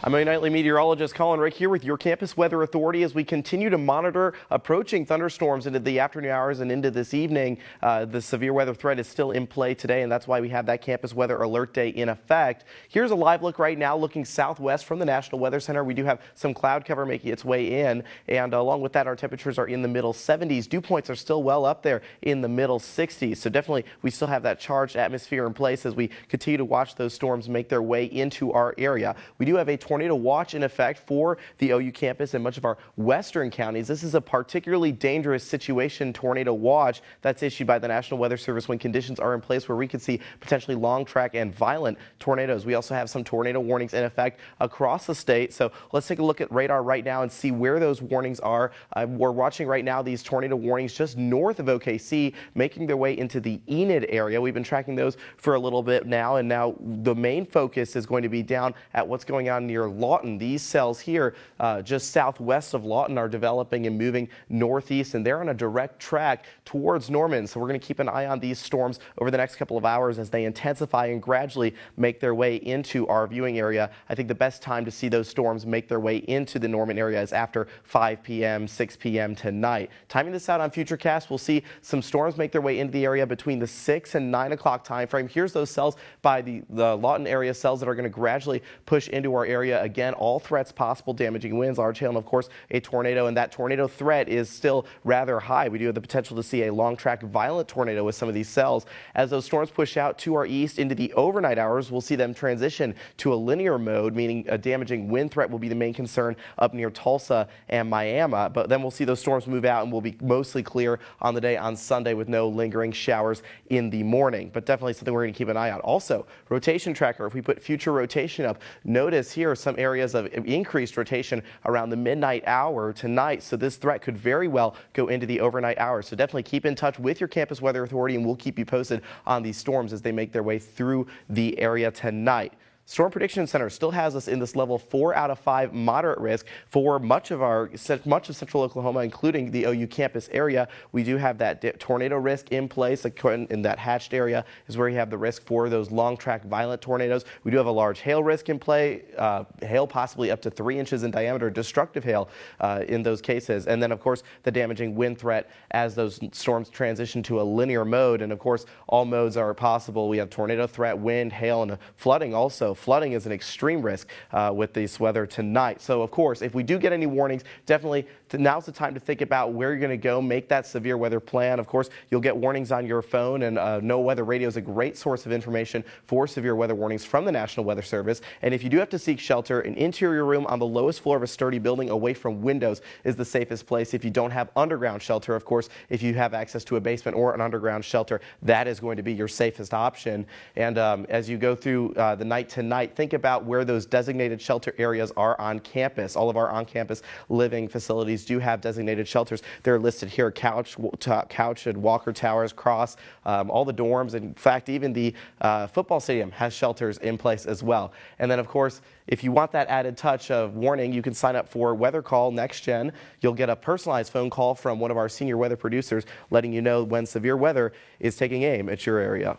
I'm a nightly meteorologist Colin Rick here with your Campus Weather Authority as we continue to monitor approaching thunderstorms into the afternoon hours and into this evening. The severe weather threat is still in play today, and that's why we have that Campus Weather Alert Day in effect. Here's a live look right now looking southwest from the National Weather Center. We do have some cloud cover making its way in, and along with that, our temperatures are in the middle 70s. Dew points are still well up there in the middle 60s. So definitely we still have that charged atmosphere in place as we continue to watch those storms make their way into our area. We do have a tornado watch in effect for the OU campus and much of our western counties. This is a particularly dangerous situation tornado watch that's issued by the National Weather Service when conditions are in place where we could see potentially long track and violent tornadoes. We also have some tornado warnings in effect across the state. So let's take a look at radar right now and see where those warnings are. We're watching right now these tornado warnings just north of OKC making their way into the Enid area. We've been tracking those for a little bit now, and now the main focus is going to be down at what's going on near Lawton. These cells here just southwest of Lawton are developing and moving northeast, and they're on a direct track towards Norman. So we're going to keep an eye on these storms over the next couple of hours as they intensify and gradually make their way into our viewing area. I think the best time to see those storms make their way into the Norman area is after 5 p.m., 6 p.m. tonight. Timing this out on Futurecast, we'll see some storms make their way into the area between the 6 and 9 o'clock time frame. Here's those cells by the Lawton area, cells that are going to gradually push into our area. Again, all threats possible, damaging winds, large hail, and of course a tornado, and that tornado threat is still rather high. We do have the potential to see a long track violent tornado with some of these cells. As those storms push out to our east into the overnight hours, we'll see them transition to a linear mode, meaning a damaging wind threat will be the main concern up near Tulsa and Miami. But then we'll see those storms move out and we'll be mostly clear on the day on Sunday with no lingering showers in the morning. But definitely something we're going to keep an eye on. Also, rotation tracker, if we put future rotation up, notice here are some areas of increased rotation around the midnight hour tonight. So this threat could very well go into the overnight hours. So definitely keep in touch with your Campus Weather Authority, and we'll keep you posted on these storms as they make their way through the area tonight. Storm Prediction Center still has us in this level 4 out of 5 moderate risk for much of central Oklahoma, including the OU campus area. We do have that tornado risk in place. In that hatched area is where you have the risk for those long track violent tornadoes. We do have a large hail risk in play, hail possibly up to 3 inches in diameter, destructive hail in those cases. And then of course the damaging wind threat as those storms transition to a linear mode. And of course all modes are possible. We have tornado threat, wind, hail, and flooding also. Flooding is an extreme risk with this weather tonight. So, of course, if we do get any warnings, definitely now's the time to think about where you're going to go, make that severe weather plan. Of course, you'll get warnings on your phone, and No Weather Radio is a great source of information for severe weather warnings from the National Weather Service. And if you do have to seek shelter, an interior room on the lowest floor of a sturdy building away from windows is the safest place. If you don't have underground shelter, of course, if you have access to a basement or an underground shelter, that is going to be your safest option. And as you go through the night tonight, think about where those designated shelter areas are on campus. All of our on-campus living facilities do have designated shelters. They're listed here: Couch and Walker Towers, Cross, all the dorms. In fact, even the football stadium has shelters in place as well. And then, of course, if you want that added touch of warning, you can sign up for Weather Call Next Gen. You'll get a personalized phone call from one of our senior weather producers letting you know when severe weather is taking aim at your area.